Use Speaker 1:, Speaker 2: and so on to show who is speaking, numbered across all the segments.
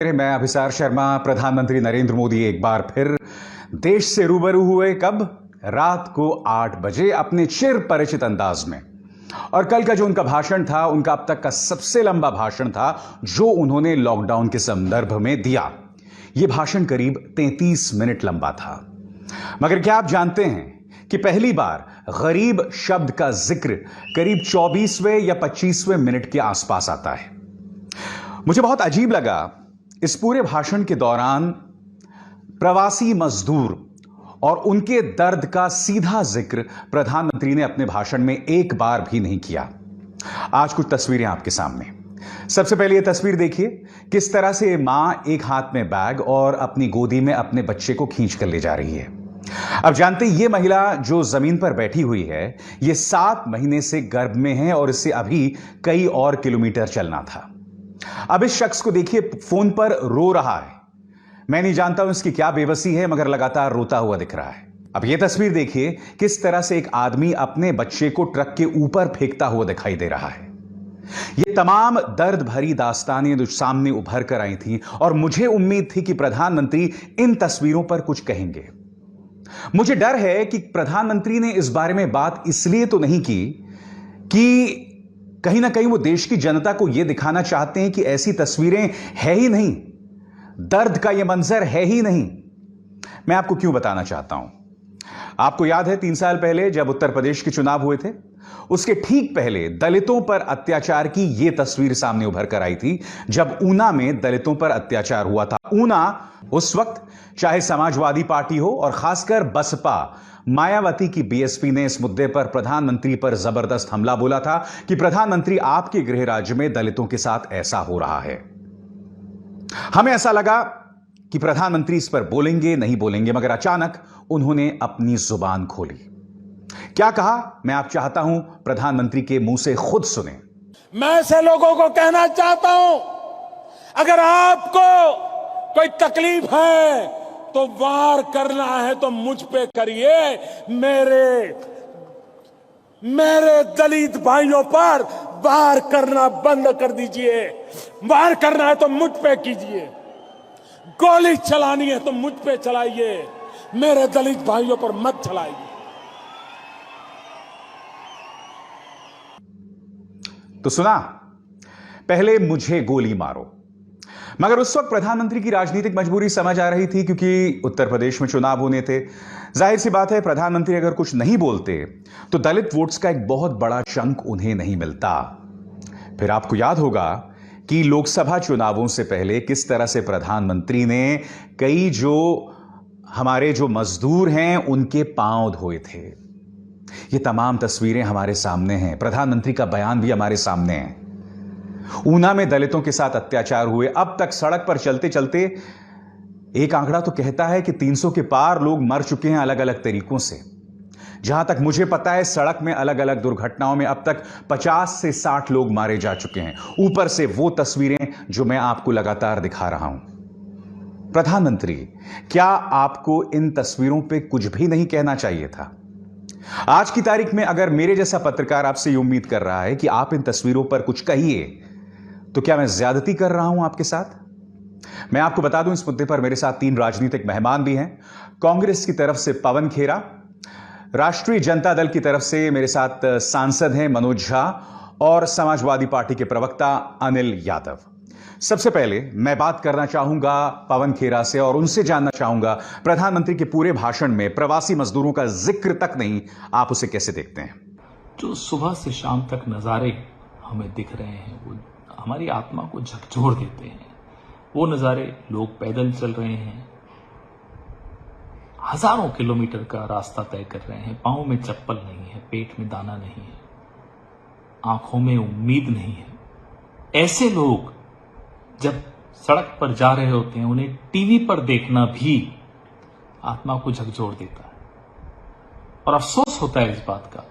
Speaker 1: मैं अभिसार शर्मा। प्रधानमंत्री नरेंद्र मोदी एक बार फिर देश से रूबरू हुए। कब? रात को 8 बजे अपने चिर परिचित अंदाज में। और कल का जो उनका भाषण था, उनका अब तक का सबसे लंबा भाषण था जो उन्होंने लॉकडाउन के संदर्भ में दिया। यह भाषण करीब 33 मिनट लंबा था। मगर क्या आप जानते हैं कि पहली बार गरीब शब्द का जिक्र करीब 24वें या 25वें मिनट के आसपास आता है। मुझे बहुत अजीब लगा इस पूरे भाषण के दौरान प्रवासी मजदूर और उनके दर्द का सीधा जिक्र प्रधानमंत्री ने अपने भाषण में एक बार भी नहीं किया। आज कुछ तस्वीरें आपके सामने। सबसे पहले यह तस्वीर देखिए, किस तरह से मां एक हाथ में बैग और अपनी गोदी में अपने बच्चे को खींच कर ले जा रही है। अब जानते हैं, यह महिला जो जमीन पर बैठी हुई है, यह 7 महीने से गर्भ में है और इससे अभी कई और किलोमीटर चलना था। अब इस शख्स को देखिए, फोन पर रो रहा है। मैं नहीं जानता हूं इसकी क्या बेबसी है, मगर लगातार रोता हुआ दिख रहा है। अब यह तस्वीर देखिए, किस तरह से एक आदमी अपने बच्चे को ट्रक के ऊपर फेंकता हुआ दिखाई दे रहा है। ये तमाम दर्द भरी दास्तानें जो सामने उभर कर आई थी और मुझे उम्मीद थी कि प्रधानमंत्री इन तस्वीरों पर कुछ कहेंगे। मुझे डर है कि प्रधानमंत्री ने इस बारे में बात इसलिए तो नहीं की कि कहीं ना कहीं वो देश की जनता को यह दिखाना चाहते हैं कि ऐसी तस्वीरें है ही नहीं, दर्द का यह मंजर है ही नहीं। मैं आपको क्यों बताना चाहता हूं। आपको याद है 3 साल पहले जब उत्तर प्रदेश के चुनाव हुए थे, उसके ठीक पहले दलितों पर अत्याचार की यह तस्वीर सामने उभर कर आई थी, जब ऊना में दलितों पर अत्याचार हुआ था। ऊना उस वक्त चाहे समाजवादी पार्टी हो और खासकर बसपा मायावती की बीएसपी ने इस मुद्दे पर प्रधानमंत्री पर जबरदस्त हमला बोला था कि प्रधानमंत्री, आपके गृह राज्य में दलितों के साथ ऐसा हो रहा है। हमें ऐसा लगा कि प्रधानमंत्री इस पर बोलेंगे नहीं बोलेंगे, मगर अचानक उन्होंने अपनी जुबान खोली। क्या कहा, मैं आप चाहता हूं प्रधानमंत्री के मुंह से खुद सुने।
Speaker 2: मैं ऐसे लोगों को कहना चाहता हूं, अगर आपको कोई तकलीफ है तो वार करना है तो मुझ पे करिए। मेरे दलित भाइयों पर वार करना बंद कर दीजिए। वार करना है तो मुझ पे कीजिए। गोली चलानी है तो मुझ पे चलाइए, मेरे दलित भाइयों पर मत चलाइए।
Speaker 1: तो सुना, पहले मुझे गोली मारो। मगर उस वक्त प्रधानमंत्री की राजनीतिक मजबूरी समझ आ रही थी, क्योंकि उत्तर प्रदेश में चुनाव होने थे। जाहिर सी बात है, प्रधानमंत्री अगर कुछ नहीं बोलते तो दलित वोट्स का एक बहुत बड़ा चंक उन्हें नहीं मिलता। फिर आपको याद होगा कि लोकसभा चुनावों से पहले किस तरह से प्रधानमंत्री ने कई हमारे जो मजदूर हैं उनके पांव धोए थे। ये तमाम तस्वीरें हमारे सामने हैं, प्रधानमंत्री का बयान भी हमारे सामने है। ऊना में दलितों के साथ अत्याचार हुए। अब तक सड़क पर चलते चलते एक आंकड़ा तो कहता है कि 300 के पार लोग मर चुके हैं अलग अलग तरीकों से। जहां तक मुझे पता है, सड़क में अलग अलग दुर्घटनाओं में अब तक 50 से 60 लोग मारे जा चुके हैं। ऊपर से वो तस्वीरें जो मैं आपको लगातार दिखा रहा हूं। प्रधानमंत्री, क्या आपको इन तस्वीरों पे कुछ भी नहीं कहना चाहिए था? आज की तारीख में अगर मेरे जैसा पत्रकार आपसे यह उम्मीद कर रहा है कि आप इन तस्वीरों पर कुछ कहिए, तो क्या मैं ज्यादती कर रहा हूं आपके साथ? मैं आपको बता दूं, इस मुद्दे पर मेरे साथ 3 राजनीतिक मेहमान भी हैं। कांग्रेस की तरफ से पवन खेरा, राष्ट्रीय जनता दल की तरफ से मेरे साथ सांसद हैं मनोज झा और समाजवादी पार्टी के प्रवक्ता अनिल यादव। सबसे पहले मैं बात करना चाहूंगा पवन खेरा से और उनसे जानना चाहूंगा, प्रधानमंत्री के पूरे भाषण में प्रवासी मजदूरों का जिक्र तक नहीं, आप उसे कैसे देखते हैं?
Speaker 3: जो सुबह से शाम तक नजारे हमें दिख रहे हैं, वो हमारी आत्मा को झकझोर देते हैं। वो नजारे, लोग पैदल चल रहे हैं, हजारों किलोमीटर का रास्ता तय कर रहे हैं, पांव में चप्पल नहीं है, पेट में दाना नहीं है, आंखों में उम्मीद नहीं है। ऐसे लोग जब सड़क पर जा रहे होते हैं, उन्हें टीवी पर देखना भी आत्मा को झकझोर देता है। और अफसोस होता है इस बात का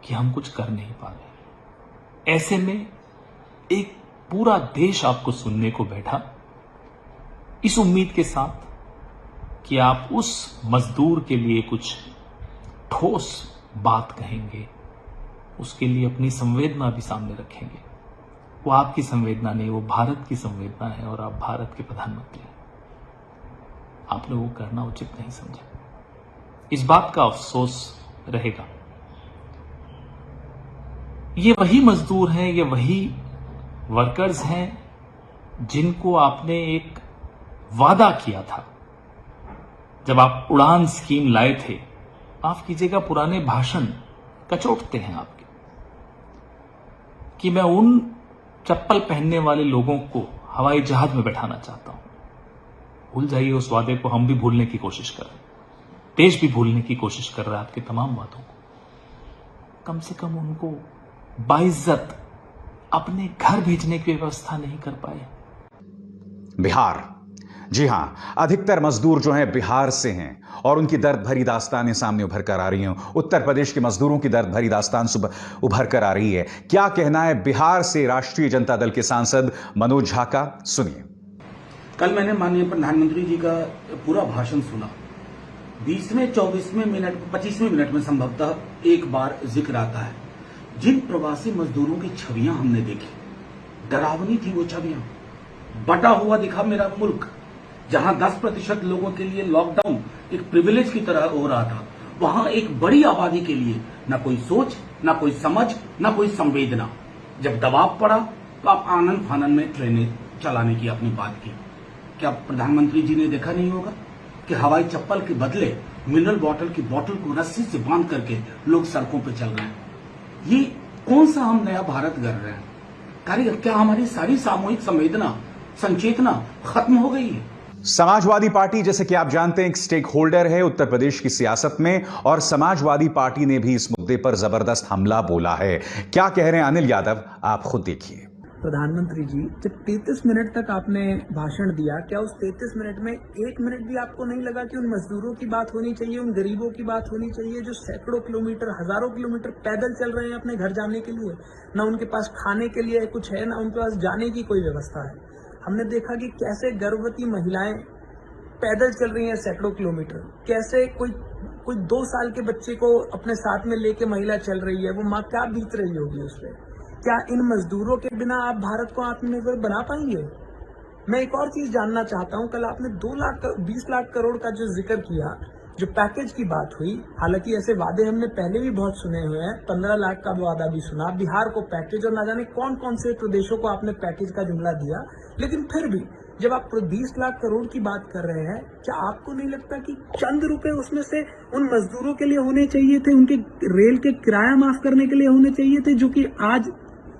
Speaker 3: कि हम कुछ कर नहीं पा रहे। ऐसे में एक पूरा देश आपको सुनने को बैठा, इस उम्मीद के साथ कि आप उस मजदूर के लिए कुछ ठोस बात कहेंगे, उसके लिए अपनी संवेदना भी सामने रखेंगे। वो आपकी संवेदना नहीं, वो भारत की संवेदना है और आप भारत के प्रधानमंत्री हैं। आपने वो करना उचित नहीं समझा। इस बात का अफसोस रहेगा। ये वही मजदूर हैं, ये वही वर्कर्स हैं जिनको आपने एक वादा किया था जब आप उड़ान स्कीम लाए थे। माफ कीजिएगा, पुराने भाषण कचोटते हैं आपके, कि मैं उन चप्पल पहनने वाले लोगों को हवाई जहाज में बैठाना चाहता हूं। भूल जाइए उस वादे को, हम भी भूलने की कोशिश कर रहे हैं, देश भी भूलने की कोशिश कर रहा है आपके तमाम वादों को। कम से कम उनको बाइज्जत अपने घर भेजने की व्यवस्था नहीं कर पाए।
Speaker 1: बिहार, जी हां, अधिकतर मजदूर जो हैं बिहार से हैं और उनकी दर्द भरी दास्तानें सामने उभर कर आ रही हैं। उत्तर प्रदेश के मजदूरों की दर्द भरी दास्तान उभर कर आ रही है। क्या कहना है बिहार से राष्ट्रीय जनता दल के सांसद मनोज झा का, सुनिए।
Speaker 4: कल मैंने माननीय प्रधानमंत्री जी का पूरा भाषण सुना। 20वें 24वें मिनट 25वें मिनट में संभवतः एक बार जिक्र आता है, जिन प्रवासी मजदूरों की छवियां हमने देखी, डरावनी थी वो छवियां। बटा हुआ दिखा मेरा मुल्क, जहां 10% लोगों के लिए लॉकडाउन एक प्रिविलेज की तरह हो रहा था, वहां एक बड़ी आबादी के लिए ना कोई सोच, ना कोई समझ, ना कोई संवेदना। जब दबाव पड़ा तो आप आनंद फानन में ट्रेनें चलाने की अपनी बात की। क्या प्रधानमंत्री जी ने देखा नहीं होगा कि हवाई चप्पल के बदले मिनरल वाटर की बोतल को रस्सी से बांध करके लोग सड़कों पर चल रहे हैं? ये कौन सा हम नया भारत गढ़ रहे हैं? क्या हमारी सारी सामूहिक संवेदना, संचेतना खत्म हो गई है?
Speaker 1: समाजवादी पार्टी, जैसे कि आप जानते हैं, एक स्टेक होल्डर है उत्तर प्रदेश की सियासत में, और समाजवादी पार्टी ने भी इस मुद्दे पर जबरदस्त हमला बोला है। क्या कह रहे हैं अनिल यादव, आप खुद देखिए।
Speaker 5: प्रधानमंत्री जी, जब 33 मिनट तक आपने भाषण दिया, क्या उस 33 मिनट में 1 मिनट भी आपको नहीं लगा कि उन मजदूरों की बात होनी चाहिए, उन गरीबों की बात होनी चाहिए जो सैकड़ों किलोमीटर, हजारों किलोमीटर पैदल चल रहे हैं अपने घर जाने के लिए? ना उनके पास खाने के लिए कुछ है, ना उनके पास जाने की कोई व्यवस्था है। हमने देखा कि कैसे गर्भवती महिलाएं पैदल चल रही हैं सैकड़ों किलोमीटर, कैसे कोई 2 साल के बच्चे को अपने साथ में लेके महिला चल रही है, वो माँ क्या बीत रही होगी उस पर। क्या इन मजदूरों के बिना आप भारत को आत्मनिर्भर बना पाएंगे? मैं एक और चीज जानना चाहता हूं, कल आपने 20 लाख करोड़ का जो जिक्र किया, जो पैकेज की बात हुई, हालांकि ऐसे वादे हमने पहले भी बहुत सुने हुए हैं, 15 लाख का वादा भी सुना, बिहार को पैकेज, और ना जाने कौन कौन से प्रदेशों को आपने पैकेज का जुमला दिया। लेकिन फिर भी जब आप 20 लाख करोड़ की बात कर रहे हैं, क्या आपको नहीं लगता कि चंद रुपए उसमें से उन मजदूरों के लिए होने चाहिए थे, उनके रेल के किराया माफ करने के लिए होने चाहिए थे, जो कि आज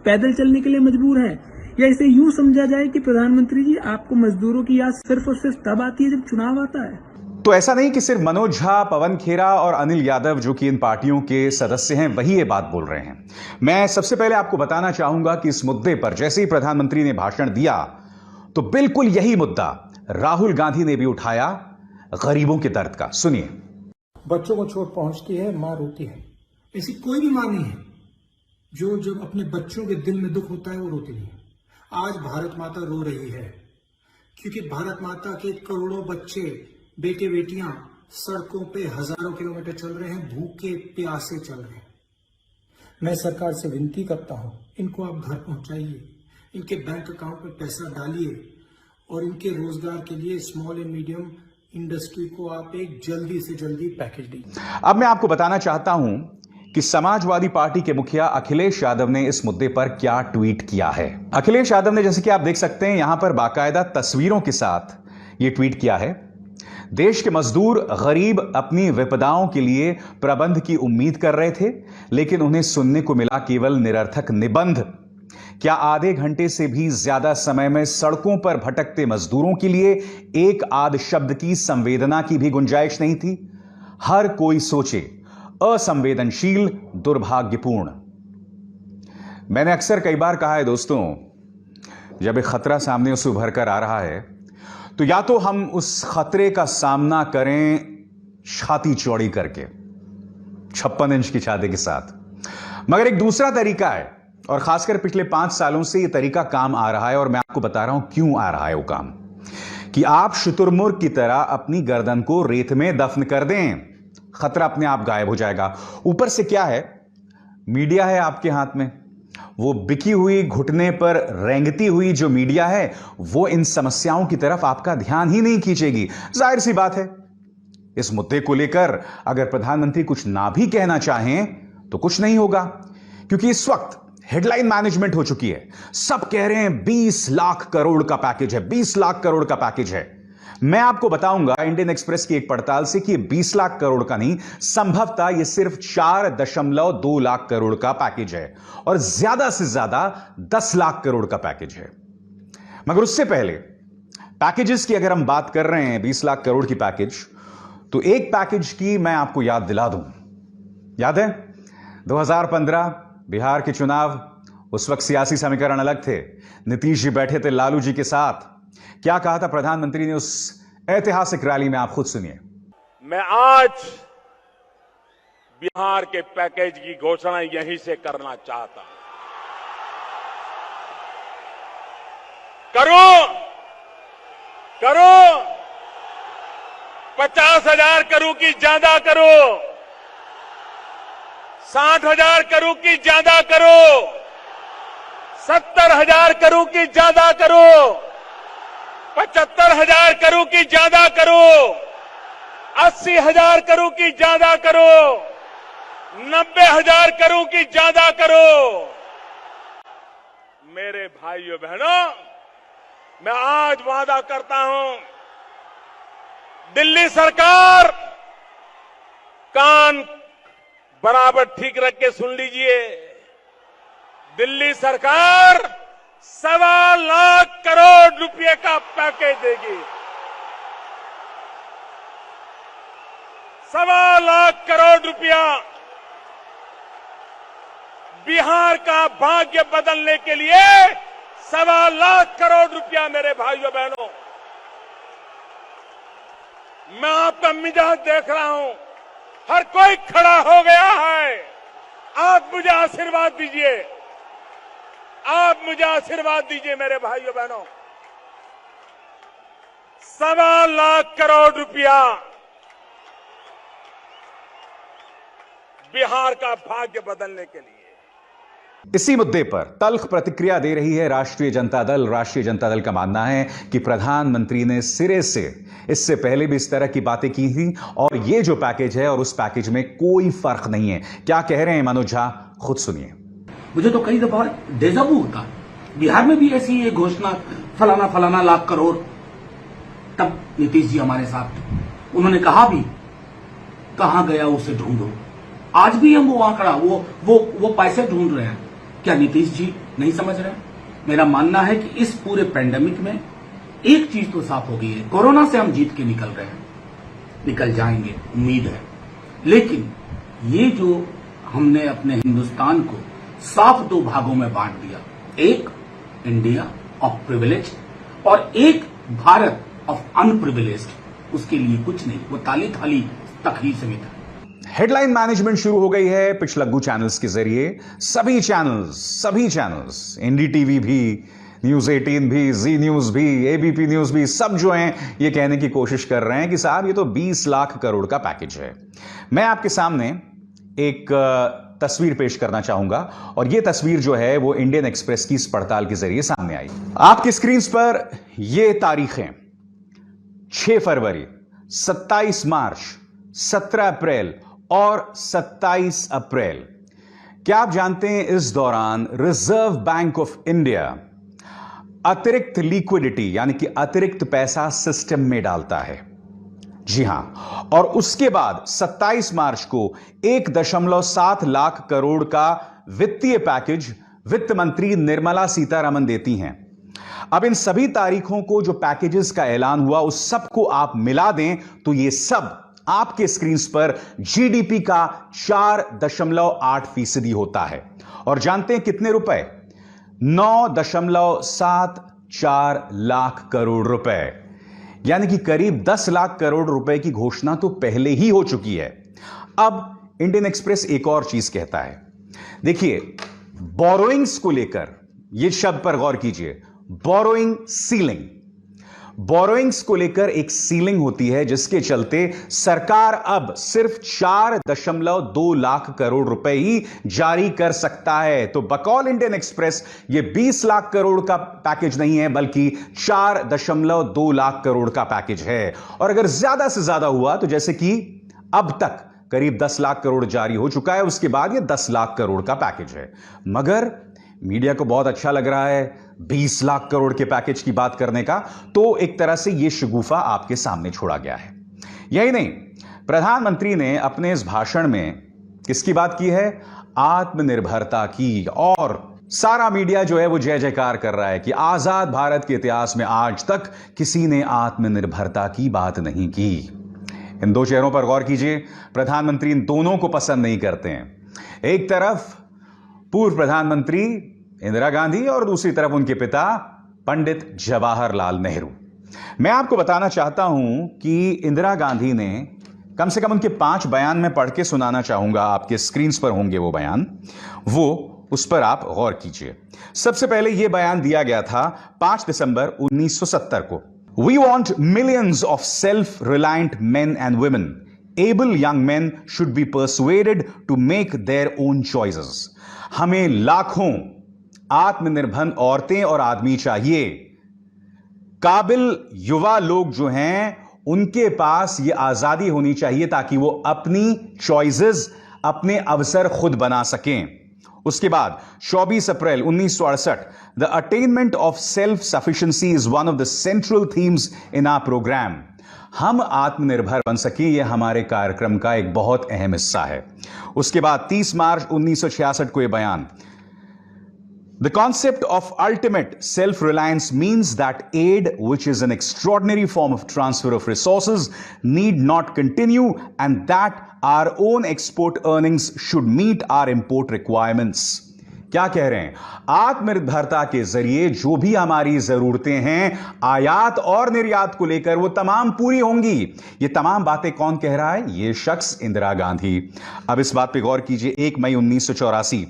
Speaker 5: पैदल चलने के लिए मजबूर है? या इसे यूं समझा जाए कि प्रधानमंत्री जी, आपको मजदूरों की याद सिर्फ और सिर्फ तब आती है जब चुनाव आता है?
Speaker 1: तो ऐसा नहीं कि सिर्फ मनोज झा, पवन खेरा और अनिल यादव, जो कि इन पार्टियों के सदस्य हैं, वही ये बात बोल रहे हैं। मैं सबसे पहले आपको बताना चाहूंगा कि इस मुद्दे पर जैसे ही प्रधानमंत्री ने भाषण दिया, तो बिल्कुल यही मुद्दा राहुल गांधी ने भी उठाया, गरीबों के दर्द का। सुनिए।
Speaker 6: बच्चों को चोट पहुंचती है, मां रोती है। ऐसी कोई भी मां नहीं है जो जब अपने बच्चों के दिल में दुख होता है वो रोती नहीं है। आज भारत माता रो रही है क्योंकि भारत माता के करोड़ों बच्चे, बेटे बेटियां सड़कों पे हजारों किलोमीटर चल रहे हैं, भूखे प्यासे चल रहे हैं। मैं सरकार से विनती करता हूं, इनको आप घर पहुंचाइए, इनके बैंक अकाउंट में पैसा डालिए और इनके रोजगार के लिए स्मॉल एंड मीडियम इंडस्ट्री को आप एक जल्दी से जल्दी पैकेज दीजिए।
Speaker 1: अब मैं आपको बताना चाहता हूं कि समाजवादी पार्टी के मुखिया अखिलेश यादव ने इस मुद्दे पर क्या ट्वीट किया है। अखिलेश यादव ने, जैसे कि आप देख सकते हैं यहां पर बाकायदा तस्वीरों के साथ यह ट्वीट किया है। देश के मजदूर गरीब अपनी विपदाओं के लिए प्रबंध की उम्मीद कर रहे थे, लेकिन उन्हें सुनने को मिला केवल निरर्थक निबंध। क्या आधे घंटे से भी ज्यादा समय में सड़कों पर भटकते मजदूरों के लिए एक आध शब्द की संवेदना की भी गुंजाइश नहीं थी? हर कोई सोचे, असंवेदनशील, दुर्भाग्यपूर्ण। मैंने अक्सर कई बार कहा है दोस्तों, जब एक खतरा सामने से उभर कर आ रहा है तो या तो हम उस खतरे का सामना करें छाती चौड़ी करके, 56 इंच की छाती के साथ, मगर एक दूसरा तरीका है, और खासकर पिछले 5 सालों से यह तरीका काम आ रहा है, और मैं आपको बता रहा हूं क्यों आ रहा है वो काम, कि आप शुतुरमुर्ग की तरह अपनी गर्दन को रेत में दफन कर दें, खतरा अपने आप गायब हो जाएगा। ऊपर से क्या है, मीडिया है आपके हाथ में, वो बिकी हुई, घुटने पर रेंगती हुई जो मीडिया है, वो इन समस्याओं की तरफ आपका ध्यान ही नहीं खींचेगी। जाहिर सी बात है, इस मुद्दे को लेकर अगर प्रधानमंत्री कुछ ना भी कहना चाहें तो कुछ नहीं होगा, क्योंकि इस वक्त हेडलाइन मैनेजमेंट हो चुकी है। सब कह रहे हैं 20 लाख करोड़ का पैकेज है, 20 लाख करोड़ का पैकेज है। मैं आपको बताऊंगा इंडियन एक्सप्रेस की एक पड़ताल से कि 20 लाख करोड़ का नहीं, संभवतः यह सिर्फ 4.2 लाख करोड़ का पैकेज है और ज्यादा से ज्यादा 10 लाख करोड़ का पैकेज है। मगर उससे पहले पैकेजेस की अगर हम बात कर रहे हैं, 20 लाख करोड़ की पैकेज, तो एक पैकेज की मैं आपको याद दिला दूं। याद है 2015 बिहार के चुनाव, उस वक्त सियासी समीकरण अलग थे। नीतीश जी बैठे थे लालू जी के साथ। क्या कहा था प्रधानमंत्री ने उस ऐतिहासिक रैली में, आप खुद सुनिए।
Speaker 2: मैं आज बिहार के पैकेज की घोषणा यहीं से करना चाहता हूं। करो 50,000 करोड़ की ज्यादा करो, 60,000 करोड़ की ज्यादा करो, 70,000 करोड़ की ज्यादा करो, 75,000 करोड़ की ज्यादा करो, 80,000 करोड़ की ज्यादा करो, 90,000 करोड़ की ज्यादा करो। मेरे भाइयों बहनों, मैं आज वादा करता हूं, दिल्ली सरकार, कान बराबर ठीक रख के सुन लीजिए, दिल्ली सरकार 1.25 लाख करोड़ रुपए का पैकेज देगी। 1.25 लाख करोड़ रुपया बिहार का भाग्य बदलने के लिए 1.25 लाख करोड़ रुपया। मेरे भाइयों बहनों, मैं आपका मिजाज देख रहा हूं, हर कोई खड़ा हो गया है। आप मुझे आशीर्वाद दीजिए, आप मुझे आशीर्वाद दीजिए मेरे भाइयों बहनों। 1.25 लाख करोड़ रुपया बिहार का भाग्य बदलने के लिए।
Speaker 1: इसी मुद्दे पर तल्ख प्रतिक्रिया दे रही है राष्ट्रीय जनता दल। राष्ट्रीय जनता दल का मानना है कि प्रधानमंत्री ने सिरे से इससे पहले भी इस तरह की बातें की थी और ये जो पैकेज है और उस पैकेज में कोई फर्क नहीं है। क्या कह रहे हैं मनोज झा, खुद सुनिए।
Speaker 4: मुझे तो कई दफा डेजावू होता है। बिहार में भी ऐसी ये घोषणा, फलाना फलाना लाख करोड़, तब नीतीश जी हमारे साथ थे, उन्होंने कहा भी कहां गया उसे ढूंढो। आज भी हम वो आंकड़ा, वो पैसे ढूंढ रहे हैं। क्या नीतीश जी नहीं समझ रहे? मेरा मानना है कि इस पूरे पेंडेमिक में एक चीज तो साफ हो गई है, कोरोना से हम जीत के निकल रहे हैं, निकल जाएंगे, उम्मीद है। लेकिन ये जो हमने अपने हिंदुस्तान को साफ 2 भागों में बांट दिया, एक इंडिया ऑफ प्रिविलेज और एक भारत ऑफ अनप्रिविलेज्ड, उसके लिए कुछ नहीं, वो ताली थाली तक ही सीमित है।
Speaker 1: हेडलाइन मैनेजमेंट शुरू हो गई है पिछलग्गू चैनल्स के जरिए। सभी चैनल्स, एनडीटीवी भी, न्यूज 18 भी, जी न्यूज भी, एबीपी न्यूज भी, सब जो हैं ये कहने की कोशिश कर रहे हैं कि साहब ये तो 20 लाख करोड़ का पैकेज है। मैं आपके सामने एक तस्वीर पेश करना चाहूंगा और यह तस्वीर जो है वो इंडियन एक्सप्रेस की इस पड़ताल के जरिए सामने आई। आपकी स्क्रीन पर ये तारीखें 6 फरवरी, 27 मार्च, 17 अप्रैल और 27 अप्रैल। क्या आप जानते हैं इस दौरान रिजर्व बैंक ऑफ इंडिया अतिरिक्त लिक्विडिटी यानी कि अतिरिक्त पैसा सिस्टम में डालता है? जी हां, और उसके बाद 27 मार्च को 1.7 लाख करोड़ का वित्तीय पैकेज वित्त मंत्री निर्मला सीतारमण देती हैं। अब इन सभी तारीखों को जो पैकेजेस का ऐलान हुआ उस सब को आप मिला दें तो ये सब आपके स्क्रीन पर जीडीपी का 4.8% होता है। और जानते हैं कितने रुपए? 9.74 लाख करोड़ रुपए, यानी कि करीब 10 लाख करोड़ रुपए की घोषणा तो पहले ही हो चुकी है। अब इंडियन एक्सप्रेस एक और चीज कहता है, देखिए बोरोइंग्स को लेकर, यह शब्द पर गौर कीजिए, बोरोइंग सीलिंग। बोरोइंग्स को लेकर एक सीलिंग होती है जिसके चलते सरकार अब सिर्फ 4.2 लाख करोड़ रुपए ही जारी कर सकता है। तो बकौल इंडियन एक्सप्रेस ये 20 लाख करोड़ का पैकेज नहीं है बल्कि 4.2 लाख करोड़ का पैकेज है। और अगर ज्यादा से ज्यादा हुआ तो जैसे कि अब तक करीब 10 लाख करोड़ जारी हो चुका है, उसके बाद ये 10 लाख करोड़ का पैकेज है। मगर मीडिया को बहुत अच्छा लग रहा है 20 लाख करोड़ के पैकेज की बात करने का, तो एक तरह से यह शगुफा आपके सामने छोड़ा गया है। यही नहीं, प्रधानमंत्री ने अपने इस भाषण में किसकी बात की है? आत्मनिर्भरता की। और सारा मीडिया जो है वो जय जयकार कर रहा है कि आजाद भारत के इतिहास में आज तक किसी ने आत्मनिर्भरता की बात नहीं की। इन दो चेहरों पर गौर कीजिए, प्रधानमंत्री इन दोनों को पसंद नहीं करते हैं। एक तरफ पूर्व प्रधानमंत्री इंदिरा गांधी और दूसरी तरफ उनके पिता पंडित जवाहरलाल नेहरू। मैं आपको बताना चाहता हूं कि इंदिरा गांधी ने कम से कम उनके 5 बयान में पढ़ के सुनाना चाहूंगा, आपके स्क्रीन पर होंगे वो बयान, वो उस पर आप गौर कीजिए। सबसे पहले यह बयान दिया गया था 5 दिसंबर 1970 को। We want millions of self-reliant men and women. Able young men should be persuaded to make their own choices. हमें लाखों आत्मनिर्भर औरतें और आदमी चाहिए। काबिल युवा लोग जो हैं उनके पास यह आजादी होनी चाहिए ताकि वो अपनी चॉइसेस, अपने अवसर खुद बना सकें। उसके बाद 24 अप्रैल 1968, the attainment of self sufficiency is one of the central themes in our programme. हम आत्मनिर्भर बन सकें, यह हमारे कार्यक्रम का एक बहुत अहम हिस्सा है। उसके बाद 30 मार्च 1966 को यह बयान, The concept of ultimate self-reliance means that aid, which is an extraordinary form of transfer of resources, need not continue and that our own export earnings should meet our import requirements. क्या कह रहे हैं? आत्मनिर्भरता के जरिए जो भी हमारी जरूरतें हैं आयात और निर्यात को लेकर वो तमाम पूरी होंगी। ये तमाम बातें कौन कह रहा है? ये शख्स इंदिरा गांधी। अब इस बात पे गौर कीजिए, 1 मई 1984,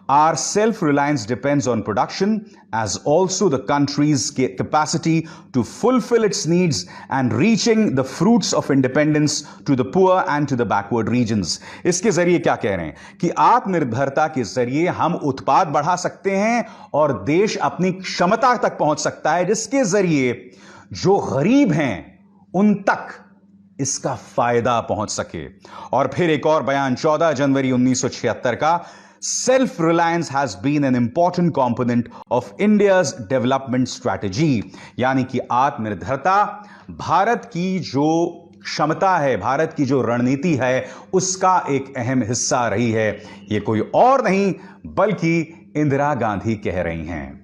Speaker 1: Our self-reliance depends on production as also the country's capacity to fulfill its needs and reaching the fruits of independence to the poor and to the backward regions. इसके जरिए क्या कह रहे हैं कि आत्मनिर्भरता के जरिए हम उत्पाद बढ़ा सकते हैं और देश अपनी क्षमता तक पहुंच सकता है जिसके जरिए जो गरीब हैं उन तक इसका फायदा पहुंच सके। और फिर एक और बयान 14 जनवरी 1976 का, Self-reliance has been an important component of India's development strategy. यानी कि आत्मनिर्भरता भारत की जो क्षमता है, भारत की जो रणनीति है, उसका एक अहम हिस्सा रही है। ये कोई और नहीं बल्कि इंदिरा गांधी कह रही हैं।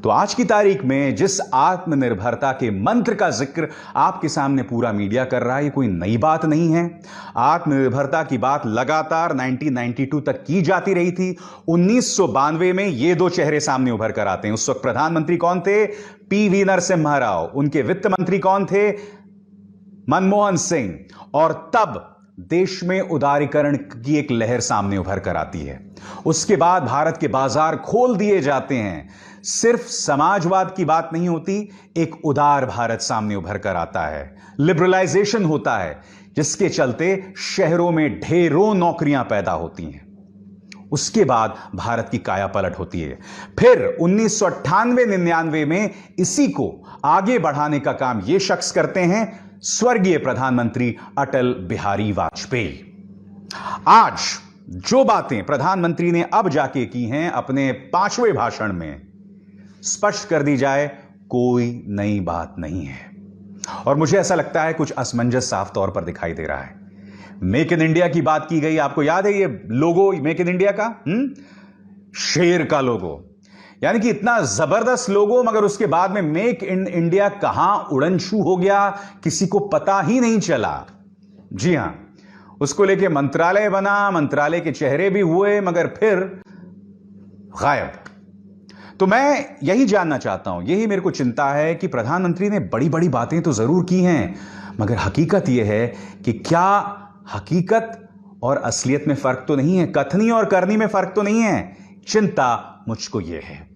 Speaker 1: तो आज की तारीख में जिस आत्मनिर्भरता के मंत्र का जिक्र आपके सामने पूरा मीडिया कर रहा है, ये कोई नई बात नहीं है। आत्मनिर्भरता की बात लगातार 1992 तक की जाती रही थी। 1992 में ये दो चेहरे सामने उभर कर आते हैं। उस वक्त प्रधानमंत्री कौन थे? पीवी नरसिम्हा राव। उनके वित्त मंत्री कौन थे? मनमोहन सिंह। और तब देश में उदारीकरण की एक लहर सामने उभर कर आती है। उसके बाद भारत के बाजार खोल दिए जाते हैं। सिर्फ समाजवाद की बात नहीं होती, एक उदार भारत सामने उभर कर आता है। लिबरलाइजेशन होता है जिसके चलते शहरों में ढेरों नौकरियां पैदा होती हैं। उसके बाद भारत की काया पलट होती है। फिर 1998-99 में इसी को आगे बढ़ाने का काम यह शख्स करते हैं, स्वर्गीय प्रधानमंत्री अटल बिहारी वाजपेयी। आज जो बातें प्रधानमंत्री ने अब जाके की हैं अपने 5वें भाषण में, स्पष्ट कर दी जाए, कोई नई बात नहीं है। और मुझे ऐसा लगता है कुछ असमंजस साफ तौर पर दिखाई दे रहा है। मेक इन इंडिया की बात की गई, आपको याद है ये लोगो मेक इन इंडिया का? शेर का लोगो, यानी कि इतना जबरदस्त लोगो, मगर उसके बाद में मेक इन इंडिया कहां उड़नछू हो गया, किसी को पता ही नहीं चला। जी हां, उसको लेके मंत्रालय बना, मंत्रालय के चेहरे भी हुए, मगर फिर गायब। तो मैं यही जानना चाहता हूं, यही मेरे को चिंता है कि प्रधानमंत्री ने बड़ी बड़ी बातें तो जरूर की हैं, मगर हकीकत यह है कि क्या हकीकत और असलियत में फर्क तो नहीं है, कथनी और करनी में फर्क तो नहीं है। चिंता मुझको यह है।